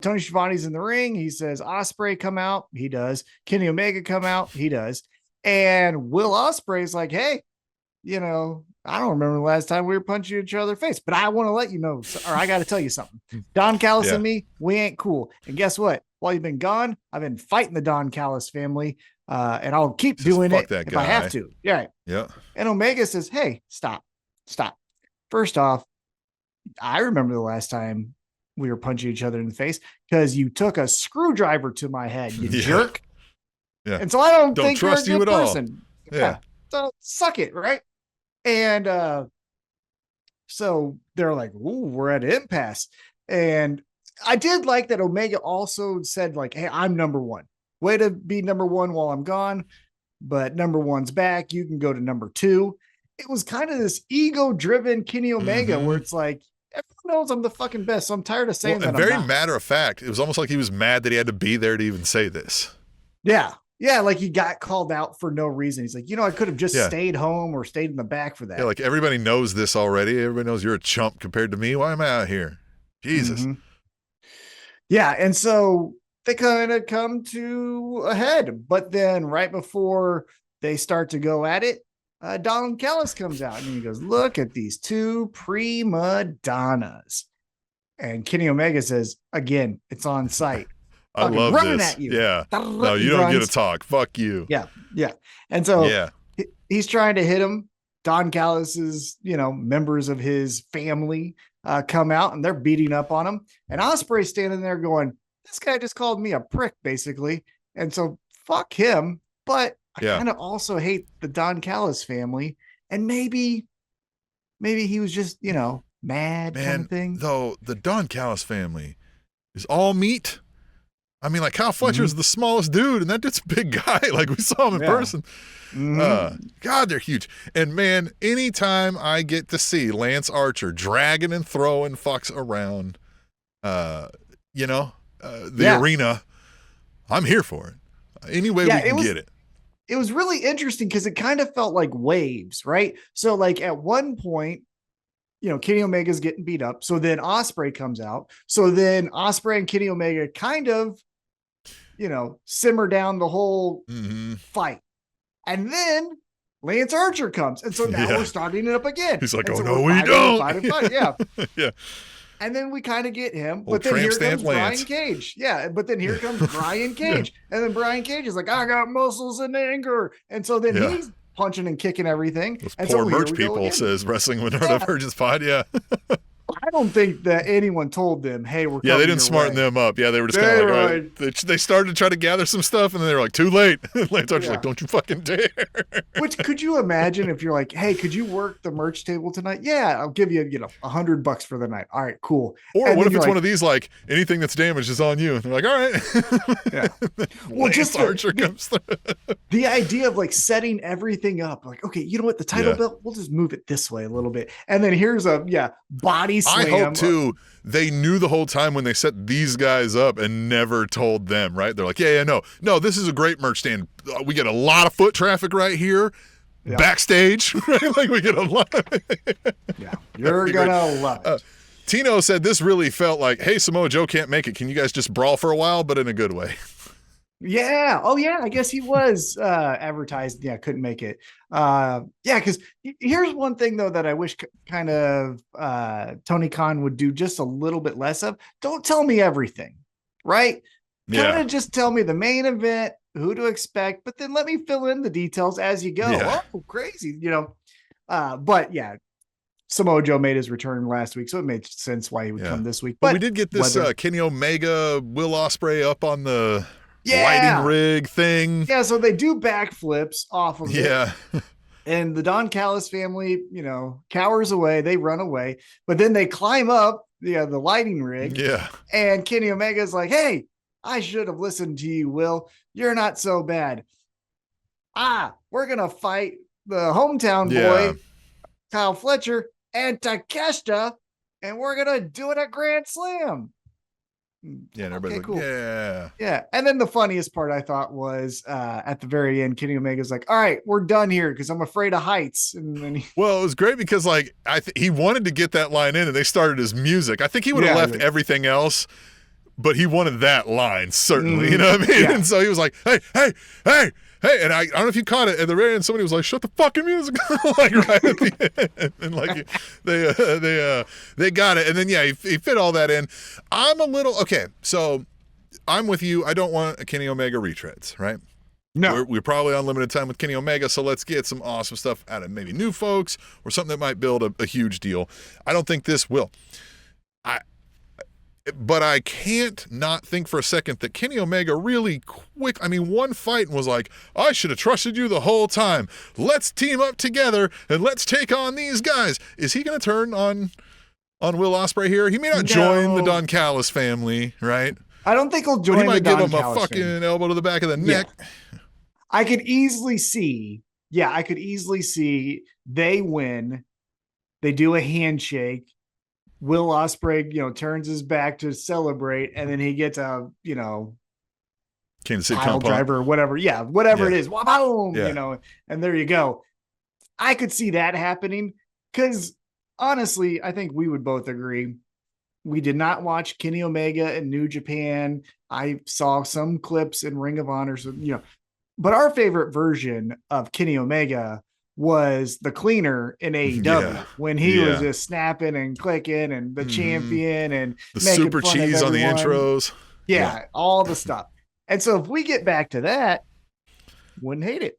Tony Schiavone's in the ring. He says, Ospreay come out. He does. Kenny Omega come out. He does. And Will Ospreay's like, hey, I don't remember the last time we were punching each other in the face, but I want to let you know, or I got to tell you something. Don Callis and me, we ain't cool. And guess what? While you've been gone, I've been fighting the Don Callis family, and I'll keep doing it if I have to. Yeah. Yeah. And Omega says, hey, stop. First off, I remember the last time we were punching each other in the face because you took a screwdriver to my head, you jerk. Yeah. And so I don't think trust you're a good you at person. All. Yeah. So suck it, right? And so they're like, ooh, we're at an impasse. And I did like that Omega also said, like, hey, I'm number one. Way to be number one while I'm gone. But number one's back. You can go to number two. It was kind of this ego-driven Kenny Omega where it's like, everyone knows I'm the fucking best. So I'm tired of saying that. Very matter of fact. It was almost like he was mad that he had to be there to even say this. Yeah. Yeah, like he got called out for no reason. He's like, I could have just stayed home or stayed in the back for that. Yeah, like everybody knows this already. Everybody knows you're a chump compared to me. Why am I out here? Jesus. Mm-hmm. Yeah, and so they kind of come to a head. But then right before they start to go at it, Don Callis comes out and he goes, look at these two prima donnas. And Kenny Omega says, again, it's on site. I love this. At you. Yeah. No, you don't get to talk. Fuck you. Yeah. Yeah. And so he's trying to hit him. Don Callis's, members of his family come out and they're beating up on him. And Ospreay's standing there going, this guy just called me a prick, basically. And so fuck him. But I kind of also hate the Don Callis family. And maybe he was just, mad kind of thing. Though the Don Callis family is all meat. I mean, like Kyle Fletcher's the smallest dude, and that dude's a big guy. Like we saw him in person. God, they're huge. And man, anytime I get to see Lance Archer dragging and throwing fucks around, the arena, I'm here for it. Any way we can get it. It was really interesting because it kind of felt like waves, right? So like at one point, Kenny Omega's getting beat up. So then Ospreay comes out. So then Ospreay and Kenny Omega kind of, simmer down the whole fight. And then Lance Archer comes. And so now we're starting it up again. He's like, and oh, so no, we don't. Fight. Yeah. Yeah. And then we kind of get him. Old but then here comes Lance. Brian Cage. Yeah. But then here comes Brian Cage. And then Brian Cage is like, I got muscles and anger. And so then he's punching and kicking everything. Those and poor so merch people, says Wrestling Winona Virgins Pod. Yeah. I don't think that anyone told them, hey, we're coming. Yeah, they didn't smarten them up. Yeah, they were just kind of like, all right. They started to try to gather some stuff, and then they were like, too late. Lance Archer's like, don't you fucking dare. Which, could you imagine if you're like, hey, could you work the merch table tonight? Yeah, I'll give you, $100 for the night. All right, cool. Or what if it's one of these, like, anything that's damaged is on you? And they're like, all right. Yeah. Well, Lance Archer comes through. The idea of like setting everything up, like, okay, you know what, the title belt, we'll just move it this way a little bit. And then here's a, body slam. I hope too, they knew the whole time when they set these guys up and never told them, right? They're like, no, this is a great merch stand. We get a lot of foot traffic right here. Yeah. Backstage, right? Like we get a lot. Yeah, you're gonna love it. Tino said this really felt like, hey, Samoa Joe can't make it. Can you guys just brawl for a while, but in a good way? Yeah. Oh, yeah. I guess he was advertised. Yeah, couldn't make it. Because here's one thing, though, that I wish kind of Tony Khan would do just a little bit less of. Don't tell me everything, right? Kind of just tell me the main event, who to expect, but then let me fill in the details as you go. Yeah. Oh, crazy, But yeah, Samoa Joe made his return last week, so it made sense why he would come this week. But we did get this Kenny Omega, Will Ospreay up on the lighting rig thing. Yeah, so they do backflips off of it. Yeah. And the Don Callis family, cowers away. They run away. But then they climb up the lighting rig. Yeah. And Kenny Omega's like, hey, I should have listened to you, Will. You're not so bad. We're going to fight the hometown boy, Kyle Fletcher, and Takeshita, and we're going to do it at Grand Slam. Yeah, and everybody's like, cool. Yeah. And then the funniest part I thought was at the very end, Kenny Omega's like, all right, we're done here because I'm afraid of heights. And then well, it was great because like he wanted to get that line in and they started his music. I think he would have left everything else, but he wanted that line, certainly. You know what I mean? Yeah. And so he was like, hey, and I don't know if you caught it at the very end. Somebody was like, "Shut the fucking music!" Like right at the end, and like they got it. And then he fit all that in. I'm a little okay. So I'm with you. I don't want a Kenny Omega retreads, right? No, we're probably on limited time with Kenny Omega, so let's get some awesome stuff out of maybe new folks or something that might build a huge deal. I don't think this will. But I can't not think for a second that Kenny Omega really quick. I mean, one fight and was like, I should have trusted you the whole time. Let's team up together and let's take on these guys. Is he going to turn on Will Ospreay here? He may not join the Don Callis family, right? I don't think he'll join. But he might give him a fucking elbow to the back of the neck. I could easily see. Yeah, I could easily see they win. They do a handshake. Will Ospreay, turns his back to celebrate, and then he gets a, Kansas City pile driver or whatever. Yeah, whatever it is. Boom, and there you go. I could see that happening because honestly, I think we would both agree. We did not watch Kenny Omega in New Japan. I saw some clips in Ring of Honor, but our favorite version of Kenny Omega was the cleaner in AEW when he was just snapping and clicking and the champion and the super cheese on the intros. Yeah, all the stuff. And so if we get back to that, wouldn't hate it.